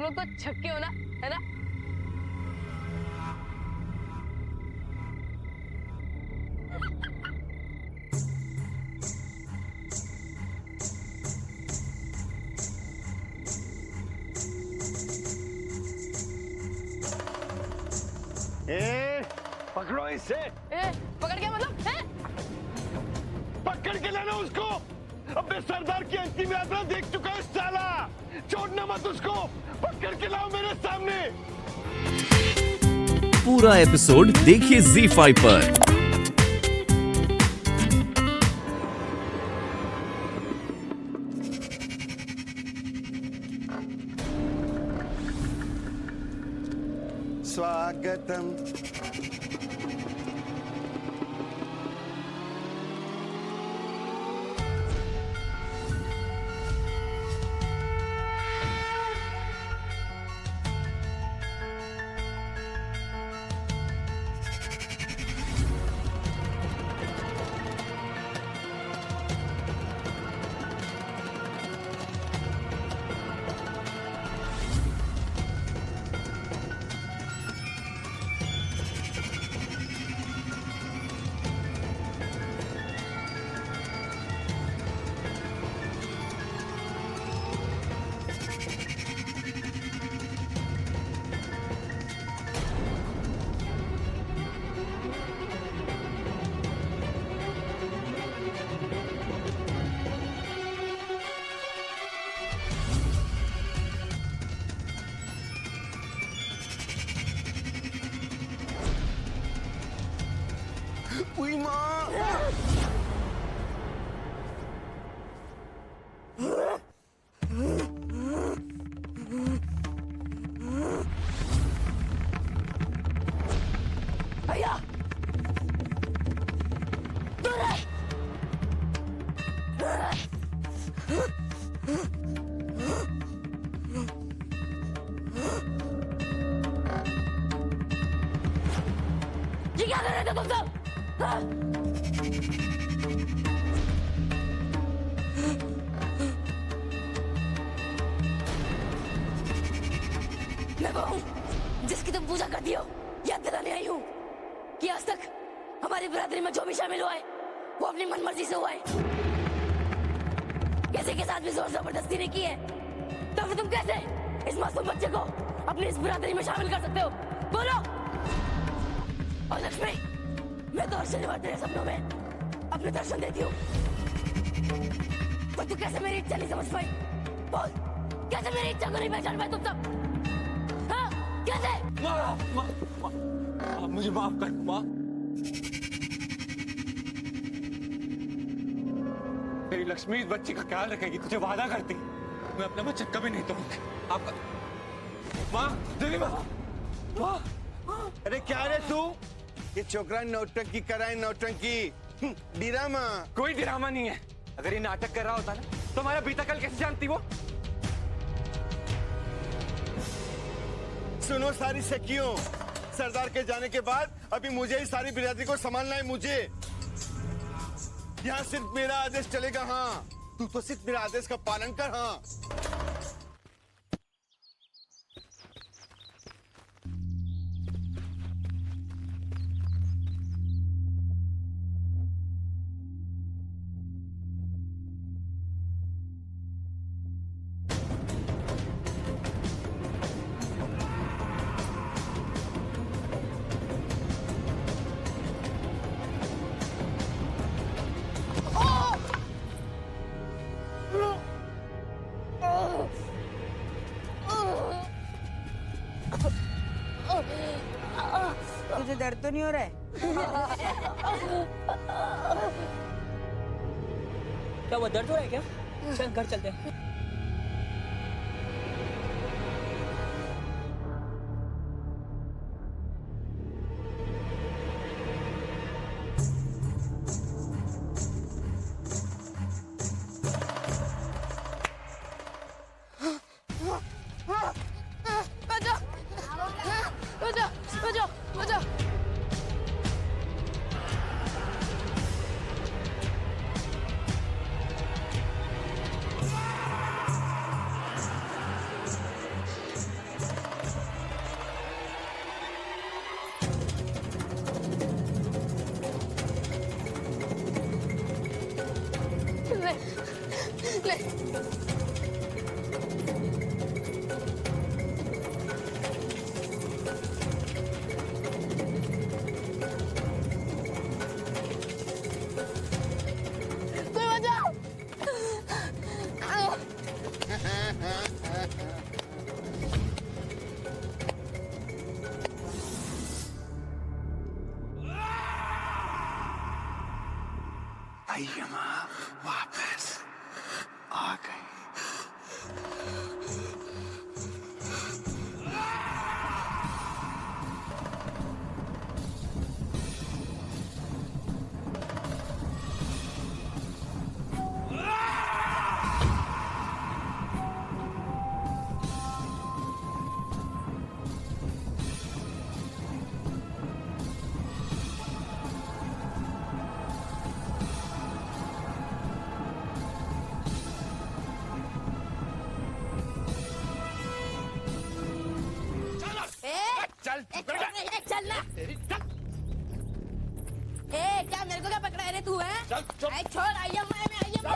लोग तो छक्के हो ना, है ना? पकड़ो इसे। पकड़ क्या मतलब है? पकड़ के लाना उसको। अपने सरदार की अंतिम यात्रा देख चुका है साला। छोड़ना मत उसको। पकड़ के लाओ मेरे सामने। पूरा एपिसोड देखिए ZEE5 पर। स्वागतम। उई माँ। भैया दूर है। ये क्या कर रहे थे तुम सब? मैं वो हूँ जिसकी तुम पूजा करती हो। याद दिलाने आई हूँ कि आज तक हमारी बिरादरी में जो भी शामिल हुआ है वो अपनी मनमर्जी से हुआ है। किसी के साथ भी जोर जबरदस्ती नहीं की है। तो फिर तुम कैसे इस मासूम बच्चे को अपनी इस बिरादरी में शामिल कर सकते हो? बोलो। और लक्ष्मी, मैं तो हर शनिवार तेरे सपनों में अपने दर्शन देती हूँ। पर तू कैसे मेरी इच्छा नहीं समझ पाई? बोल, कैसे मेरी इच्छा को नहीं पहचान पाए तुम सब? हाँ, कैसे? माँ, मुझे माफ कर माँ। तेरी लक्ष्मी इस बच्ची का ख्याल रखेगी। तुझे वादा करती मैं अपना बच्चा कभी नहीं तोड़ूंगा। आपका माँ, दिल्ली माँ। अरे क्या रे तू? ये छोकरा नौटंकी कराए नौटंकी। डिरामा। कोई ड्रामा नहीं है। अगर ये नाटक कर रहा होता ना तो हमारा बीता कल कैसे जानती वो? सुनो सारी सखियों, सरदार के जाने के बाद अभी मुझे ही सारी बिरादरी को संभालना है। मुझे यहाँ सिर्फ मेरा आदेश चलेगा। हाँ, तू तो सिर्फ मेरा आदेश का पालन कर। हाँ, तुझे दर्द तो नहीं हो रहा है? क्या वो दर्द हो रहा है क्या? चल घर चलते हैं। निकले। कोई बचाओ। अय्यमा वापस आ गई। चल चलना। क्या मेरे को क्या पकड़ा है रे तू है? छोड़ अय्यम्मा है, मैं अय्यम्मा।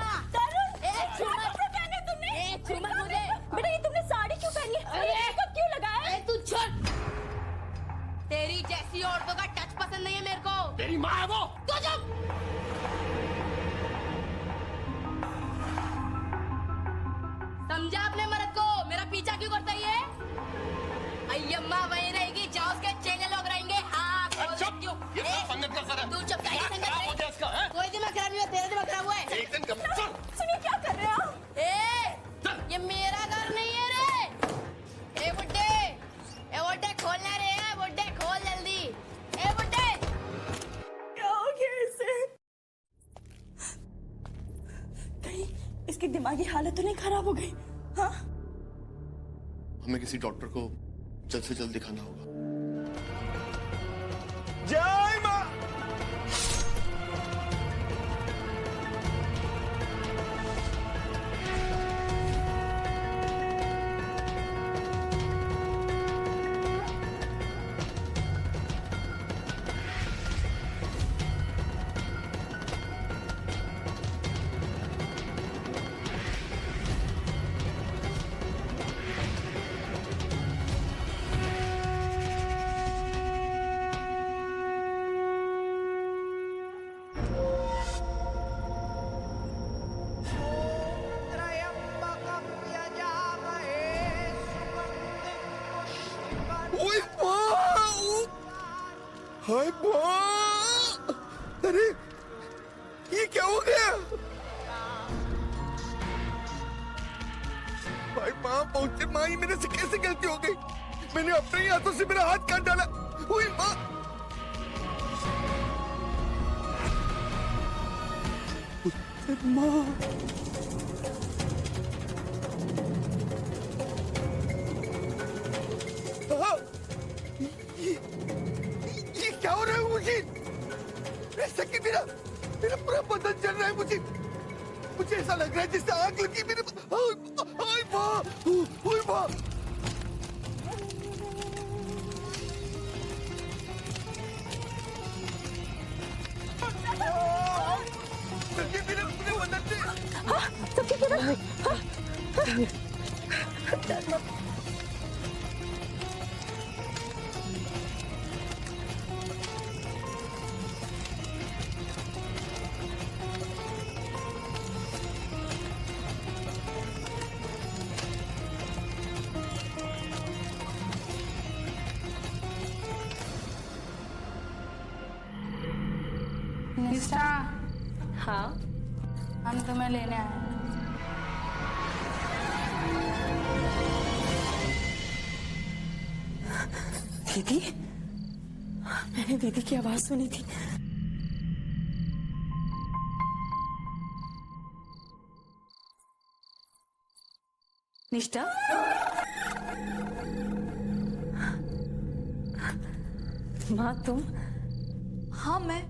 छूमत मुझे। बेटा ये तुमने साड़ी क्यों पहनी है? और ये मेकअप क्यों लगाया है? तू छोड़। तेरी जैसी औरतों का टच पसंद नहीं है मेरे को। तेरी माँ है वो। तू चुप। समझा अपने मर्द को? मेरा पीछा क्यों करता है ये? अय्यम्मा वहीं रहेगी जहाँ उसके चेले लोग रहेंगे। हाँ क्यों? संगत का सर है। तू चुप। क्या संगत हो गया इसका है? कोई दिमाग खराब नहीं है, तेरा दिमाग खराब हुआ है। एक दिन कब चल सुनिए क्या कर रहे हैं आप? ये मेरा घर नहीं है रे। ए बुड्ढे खोलना रे। बुड्ढे खोल जल्दी। ए बुड्ढे। क्या हो गया इसे? कहीं इसकी दिमागी हालत तो नहीं खराब हो गई? हाँ हमें किसी डॉक्टर को जल्द से जल्द दिखाना होगा। जय माँ। ओए हाय माँ। अरे ये क्या हो गया? भाई माँ पहुंचे। माँ ये मेरे से कैसे गलती हो गई? मैंने अपने ही हाथों से मेरा हाथ काट डाला। ओए माँ। माँ ये क्या हो रहा है मुझे? ऐसा कि मेरा पूरा बदन चल रहा है। मुझे ऐसा लग रहा है जैसे आग लगी मेरे। हाय माँ। ओए माँ। ये मेरे पूरे बदन से। सब ठीक है ना? निष्ठा, हाँ हम तुम्हें लेने आए। दीदी, मैंने दीदी की आवाज सुनी थी। निष्ठा, माँ तुम? हाँ मैं।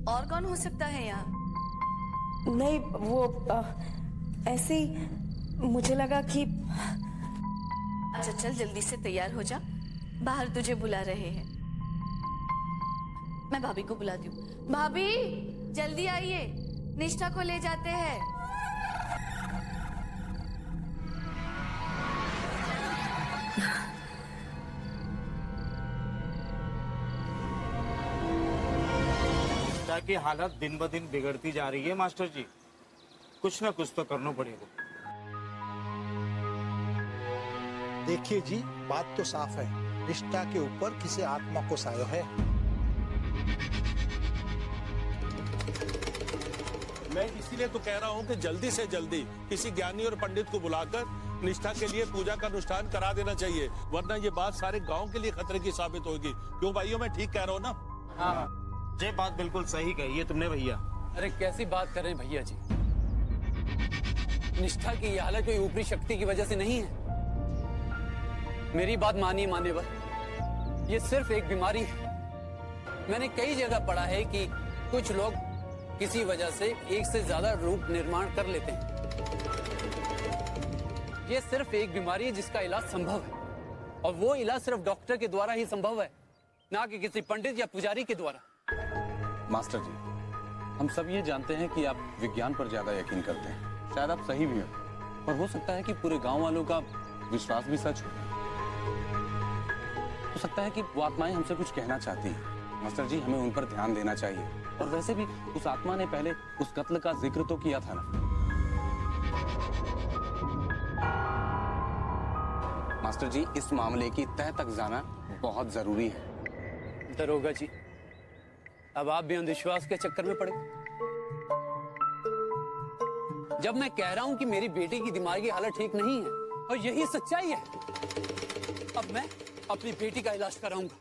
और कौन हो सकता है यहाँ? नहीं वो ऐसे ही मुझे लगा कि। अच्छा चल जल्दी से तैयार हो जा, बाहर तुझे बुला रहे हैं। मैं भाभी को बुलाती हूँ। भाभी जल्दी आइए, निष्ठा को ले जाते हैं। निष्ठा की हालत दिन ब दिन बिगड़ती जा रही है मास्टर जी। कुछ ना कुछ तो करना पड़ेगा। देखिए जी, बात तो साफ है, निष्ठा के ऊपर किसी आत्मा को सायो है। मैं इसीलिए तो कह रहा हूँ कि जल्दी से जल्दी किसी ज्ञानी और पंडित को बुलाकर निष्ठा के लिए पूजा का अनुष्ठान करा देना चाहिए, वरना ये बात सारे गांव के लिए खतरे की साबित होगी। क्यों भाइयों, मैं ठीक कह रहा हूँ ना? हाँ, ये बात बिल्कुल सही कही है तुमने भैया। अरे कैसी बात कर रहे हैं भैया जी? निष्ठा की ये हालत कोई ऊपरी शक्ति की वजह से नहीं है। मेरी बात मानिए मान्यवर, ये सिर्फ एक बीमारी है। मैंने कई जगह पढ़ा है कि कुछ लोग किसी वजह से एक से ज्यादा रूप निर्माण कर लेते हैं। ये सिर्फ एक बीमारी है जिसका इलाज संभव है, और वो इलाज सिर्फ डॉक्टर के द्वारा ही संभव है, ना कि किसी पंडित या पुजारी के द्वारा। मास्टर जी, हम सब ये जानते हैं कि आप विज्ञान पर ज्यादा यकीन करते हैं। शायद आप सही भी हो, और हो सकता है कि पूरे गांव वालों का विश्वास भी सच हो। हो सकता है कि वो आत्माएं हमसे कुछ कहना चाहती हैं। मास्टर जी, हमें उन पर ध्यान देना चाहिए। और वैसे भी उस आत्मा ने पहले उस कत्ल का जिक्र तो किया था ना। मास्टर जी, इस मामले की तह तक जाना बहुत जरूरी है। दरोगा जी, अब आप भी अंधविश्वास के चक्कर में पड़े। जब मैं कह रहा हूं कि मेरी बेटी की दिमागी हालत ठीक नहीं है, और यही सच्चाई है, अब मैं अपनी बेटी का इलाज कराऊंगा,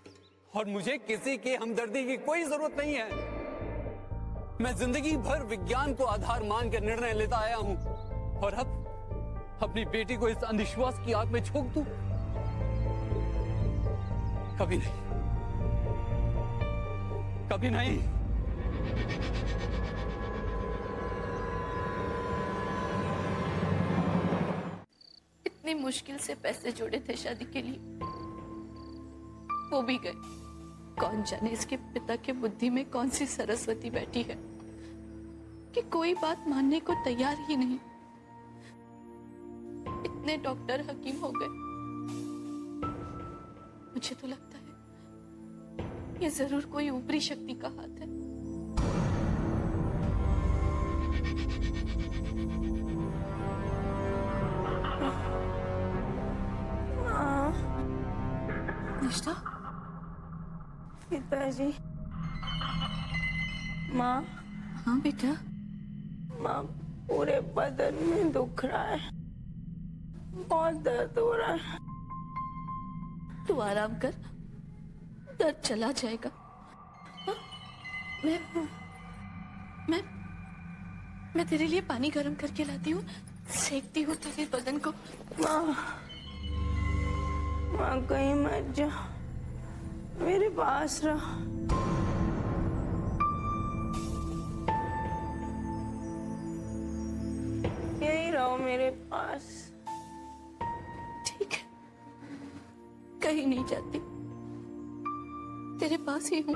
और मुझे किसी की हमदर्दी की कोई जरूरत नहीं है। मैं जिंदगी भर विज्ञान को आधार मान कर निर्णय लेता आया हूं, और अब अपनी बेटी को इस अंधविश्वास की आग में झोंक दूं? कभी नहीं, कभी नहीं। इतनी मुश्किल से पैसे जोड़े थे शादी के लिए, वो भी गए। कौन जाने इसके पिता के बुद्धि में कौन सी सरस्वती बैठी है कि कोई बात मानने को तैयार ही नहीं। इतने डॉक्टर हकीम हो गए। मुझे तो लगता है ये जरूर कोई ऊपरी शक्ति का हाथ है। निष्ठा, पिताजी, माँ। हाँ बेटा। माँ, पूरे बदन में दुख रहा है, बहुत दर्द हो रहा है। तू आराम कर, दर्द चला जाएगा। हाँ? मैं तेरे लिए पानी गर्म करके लाती हूँ, सेकती हूँ तेरे बदन को। माँ कहीं मत जा, मेरे पास रहो। यही रहो मेरे पास। ठीक है, कहीं नहीं जाती, तेरे पास ही हूँ।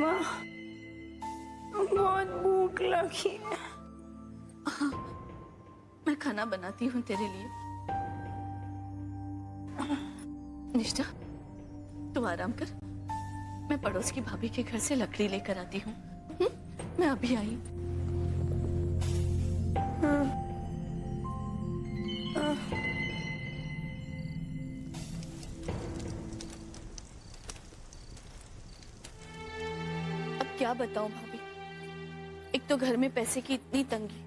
माँ, बहुत भूख लगी है। हाँ, मैं खाना बनाती हूँ तेरे लिए। निष्ठा, तू आराम कर, मैं पड़ोस की भाभी के घर से लकड़ी लेकर आती हूँ। मैं अभी आई। अब क्या बताऊं भाभी, एक तो घर में पैसे की इतनी तंगी,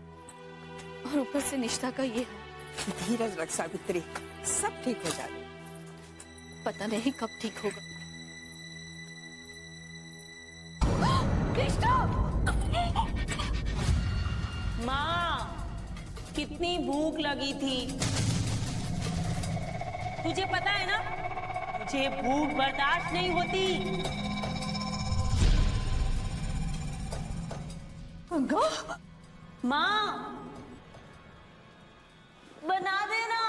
और ऊपर से निष्ठा का ये हाल। धीरज रख सावित्री, सब ठीक हो जाएगा। पता नहीं कब ठीक होगा। निष्ठा! माँ, कितनी भूख लगी थी, तुझे पता है ना? मुझे भूख बर्दाश्त नहीं होती। माँ, बना देना।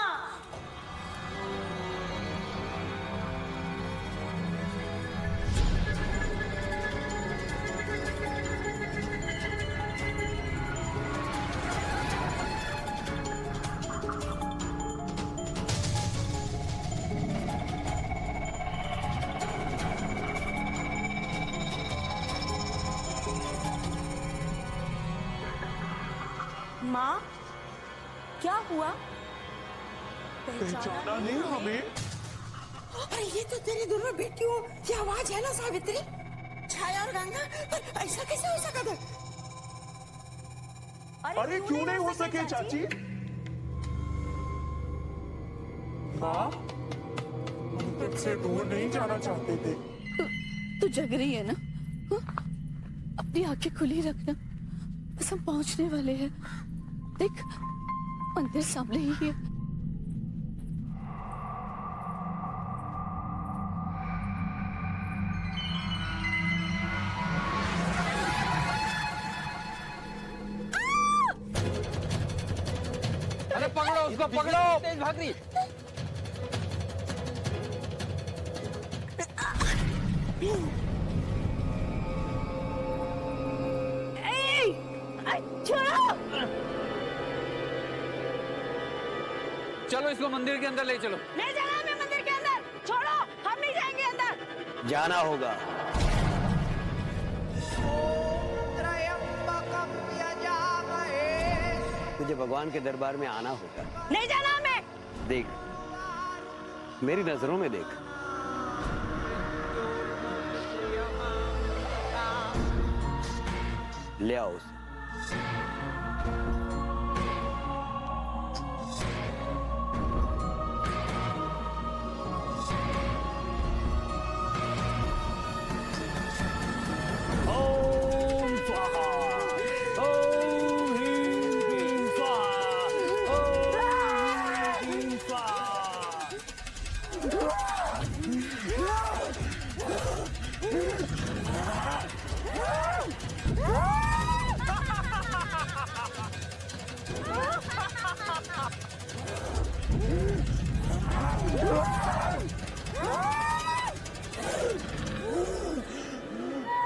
माँ, क्या हुआ? पहचाना नहीं हमें? अरे ये तो तेरी दोनों बेटियों की आवाज है ना सावित्री? छाया और गंगा, पर ऐसा कैसे हो सका था? अरे क्यों नहीं हो सके चाची? माँ, हम तुझसे दूर नहीं जाना चाहते थे। तू जग रही है ना? अपनी आंखें खुली रखना, बस हम पहुंचने वाले हैं। देख, मंदिर सामने ही है। अरे पकड़ो उसको, पकड़ो! तेज भाग रही। चलो इसको मंदिर के अंदर ले चलो। नहीं जाना हमें मंदिर के अंदर, छोड़ो, हम नहीं जाएंगे अंदर। जाना होगा। तुझे भगवान के दरबार में आना होगा। नहीं जाना हमें। देख, मेरी नजरों में देख। ले आओ उसे। ओम स्वाहा, ओम ह्रीं क्लीं स्वाहा, ओम ह्रीं क्लीं स्वाहा।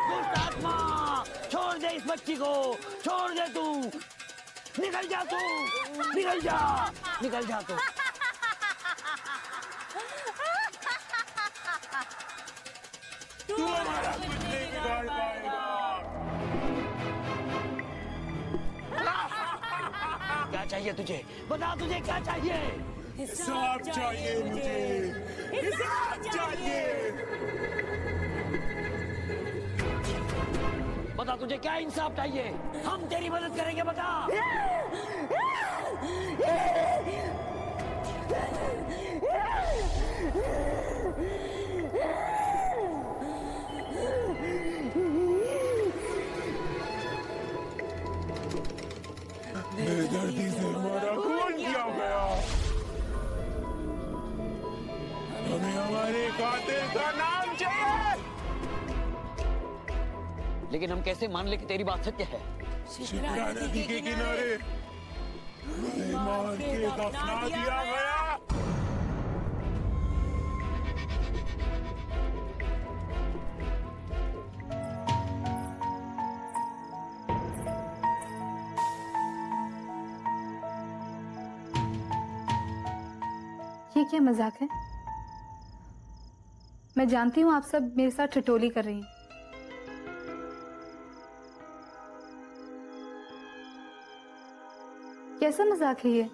दुष्ट आत्मा, छोड़ दे इस बच्ची को, छोड़ दे तू, निकल जा तू, निकल जा, निकल जा तू। तू हमारा कुछ नहीं बिगाड़ पाएगा। क्या चाहिए तुझे? बता, तुझे क्या चाहिए? हिसाब चाहिए मुझे, हिसाब चाहिए। बता, तुझे क्या इंसाफ चाहिए? हम तेरी मदद करेंगे, बता। बेदर्दी से हमारा खून किया गया। हमें हमारे कातिल का नाम चाहिए। लेकिन हम कैसे मान ले कि तेरी बात सत्य है? शिप्रा नदी के किनारे हमें मार के दफना दिया गया। ये क्या मजाक है? मैं जानती हूँ आप सब मेरे साथ ठिठोली कर रही हैं। कैसा मजाक है ये?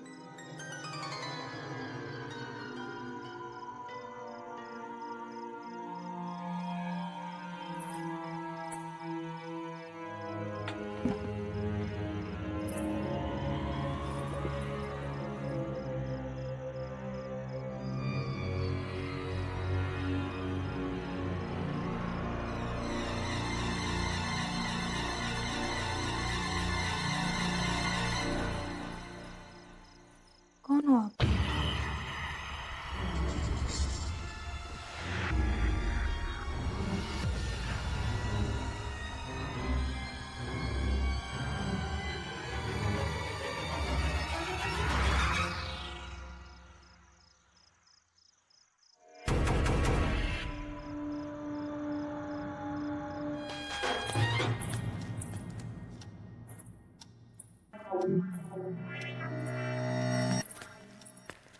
कौन हो आप?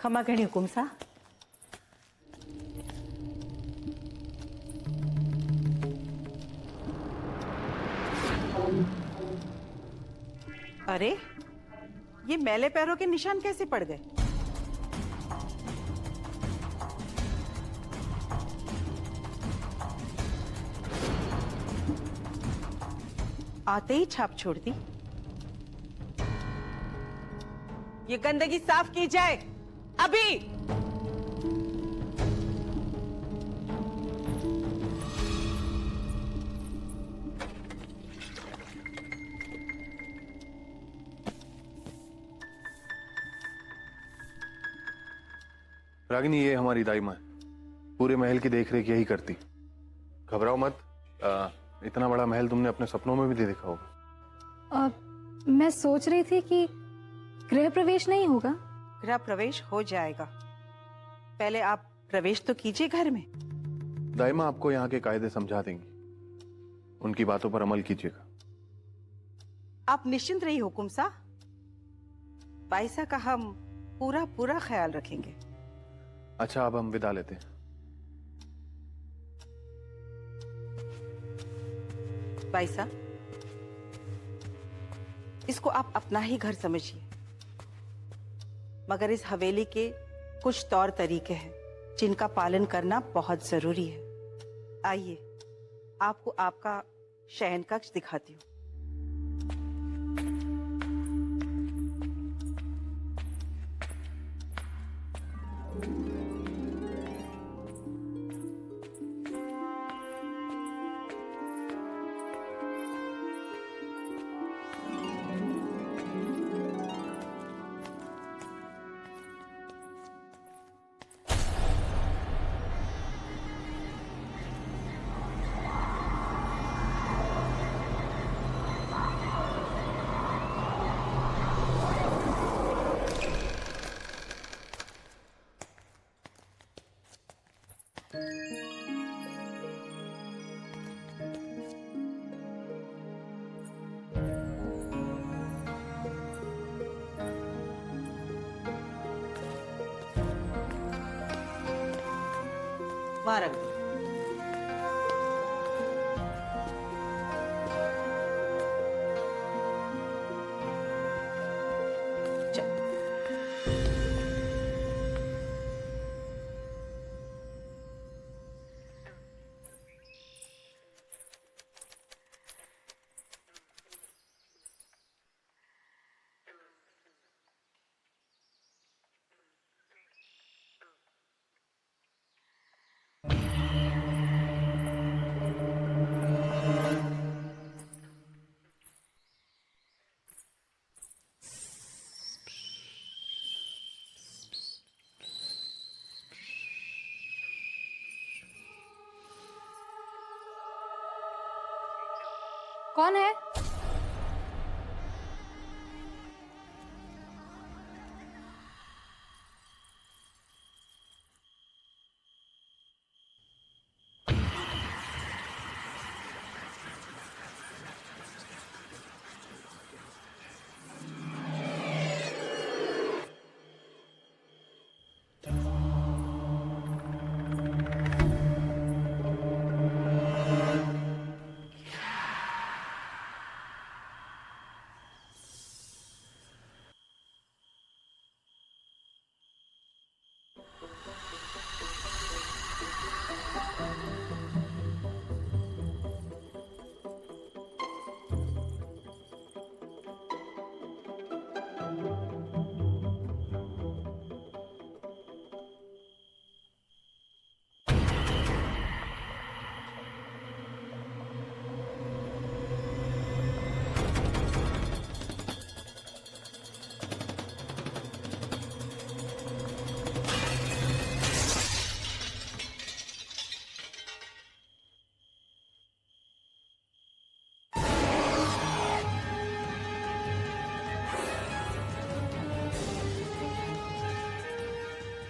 खमा घणी हुकुम सा। अरे ये मैले पैरों के निशान कैसे पड़ गए? आते ही छाप छोड़ दी। ये गंदगी साफ की जाए अभी। रागिनी, ये हमारी दाई माँ है। पूरे महल की देखरेख यही करती। घबराओ मत। इतना बड़ा महल तुमने अपने सपनों में भी नहीं देखा होगा। मैं सोच रही थी कि गृह प्रवेश नहीं होगा। गृह प्रवेश हो जाएगा, पहले आप प्रवेश तो कीजिए घर में। दाई माँ आपको यहाँ के कायदे समझा देंगी, उनकी बातों पर अमल कीजिएगा। आप निश्चिंत रहिए हुकुम साहब, बाईसा का हम पूरा पूरा ख्याल रखेंगे। अच्छा, अब हम विदा लेते हैं। बाईसा, इसको आप अपना ही घर समझिए, मगर इस हवेली के कुछ तौर तरीके हैं जिनका पालन करना बहुत जरूरी है। आइए, आपको आपका शयन कक्ष दिखाती हूँ। वहां रख दो। कौन है?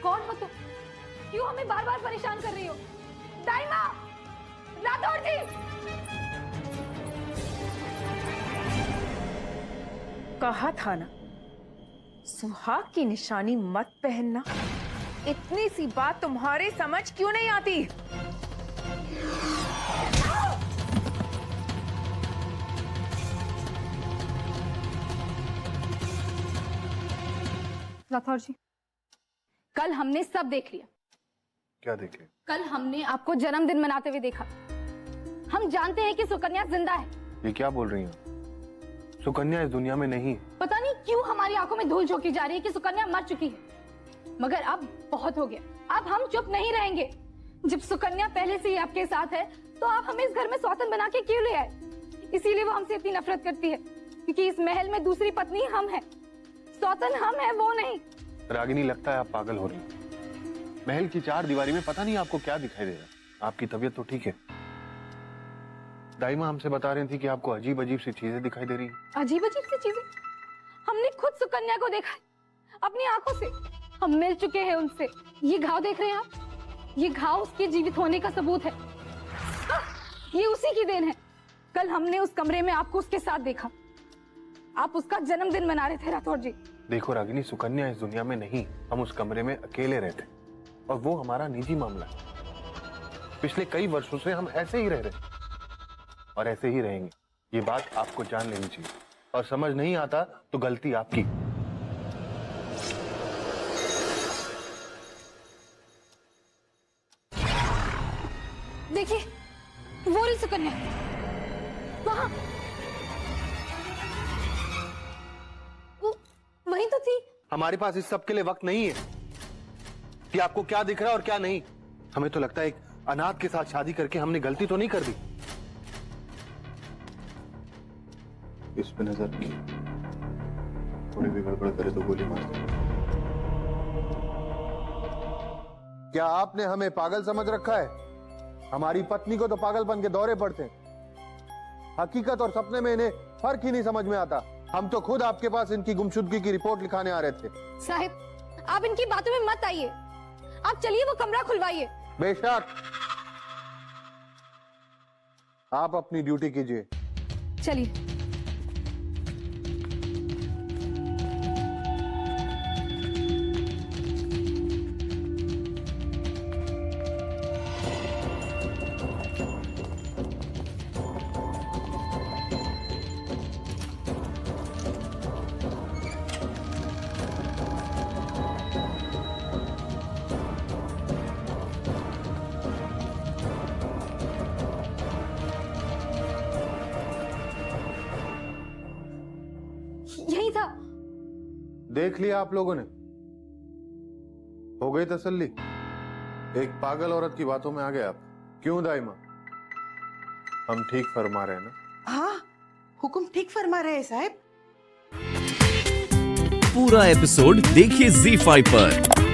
कौन हो तुम? क्यों हमें बार बार परेशान कर रही हो? दाइमा! राठौर जी! कहा था ना, सुहाग की निशानी मत पहनना। इतनी सी बात तुम्हारे समझ क्यों नहीं आती? राठौर जी, कल हमने सब देख लिया। क्या देखे? कल हमने आपको जन्मदिन मनाते हुए देखा। हम जानते हैं कि सुकन्या जिंदा है। ये क्या बोल रही हैं? सुकन्या इस दुनिया में नहीं। पता नहीं क्यों हमारी आंखों में धूल झोंकी जा रही है कि सुकन्या मर चुकी है, मगर अब बहुत हो गया। अब हम चुप नहीं रहेंगे। जब सुकन्या पहले से ही आपके साथ है तो आप हमें इस घर में सौतन बना के क्यों ले आए? इसीलिए वो हमसे इतनी नफरत करती है क्योंकि इस महल में दूसरी पत्नी हम हैं, सौतन हम हैं, वो नहीं। रागिनी, लगता है आप पागल हो रही हैं। महल की चार दीवारी में पता नहीं आपको क्या दिखाई दे रहा। आपकी तबीयत तो ठीक है। दाइमा हमसे बता रही थी कि आपको अजीब अजीब सी चीजें दिखाई दे रही हैं। अजीब अजीब सी चीजें? हमने खुद सुकन्या को देखा है अपनी आंखों से। हम मिल चुके हैं उनसे। ये घाव देख रहे हैं आप? ये घाव उसके जीवित होने का सबूत है। ये उसी की देन है। कल हमने उस कमरे में आपको उसके साथ देखा। आप उसका जन्मदिन मना रहे थे राठौर जी। देखो रागिनी, सुकन्या इस दुनिया में नहीं। हम उस कमरे में अकेले रहते और वो हमारा निजी मामला है। पिछले कई वर्षों से हम ऐसे ही रह रहे और ऐसे ही रहेंगे। ये बात आपको जान लेनी चाहिए, और समझ नहीं आता तो गलती आपकी। देखिए, वो रही सुकन्या वहां। वो वहीं तो थी। हमारे पास इस सब के लिए वक्त नहीं है कि आपको क्या दिख रहा है और क्या नहीं। हमें तो लगता है एक अनाथ के साथ शादी करके हमने गलती तो नहीं कर दी। इस पे नजर रखिए, थोड़ी भी गड़बड़ करे तो गोली मार दे। क्या आपने हमें पागल समझ रखा है? हमारी पत्नी को तो पागलपन के दौरे पड़ते हैं। हकीकत और सपने में इन्हें फर्क ही नहीं समझ में आता। हम तो खुद आपके पास इनकी गुमशुदगी की रिपोर्ट लिखाने आ रहे थे। साहिब, आप इनकी बातों में मत आइए। आप चलिए वो कमरा खुलवाइए। बेशक, आप अपनी ड्यूटी कीजिए। चलिए। यही था। देख लिया आप लोगों ने? हो गई तसल्ली? एक पागल औरत की बातों में आ गए आप। क्यों दाइमा, हम ठीक फरमा रहे हैं ना? हाँ, हुक्म ठीक फरमा रहे हैं साहब। पूरा एपिसोड देखिए ZEE5 पर।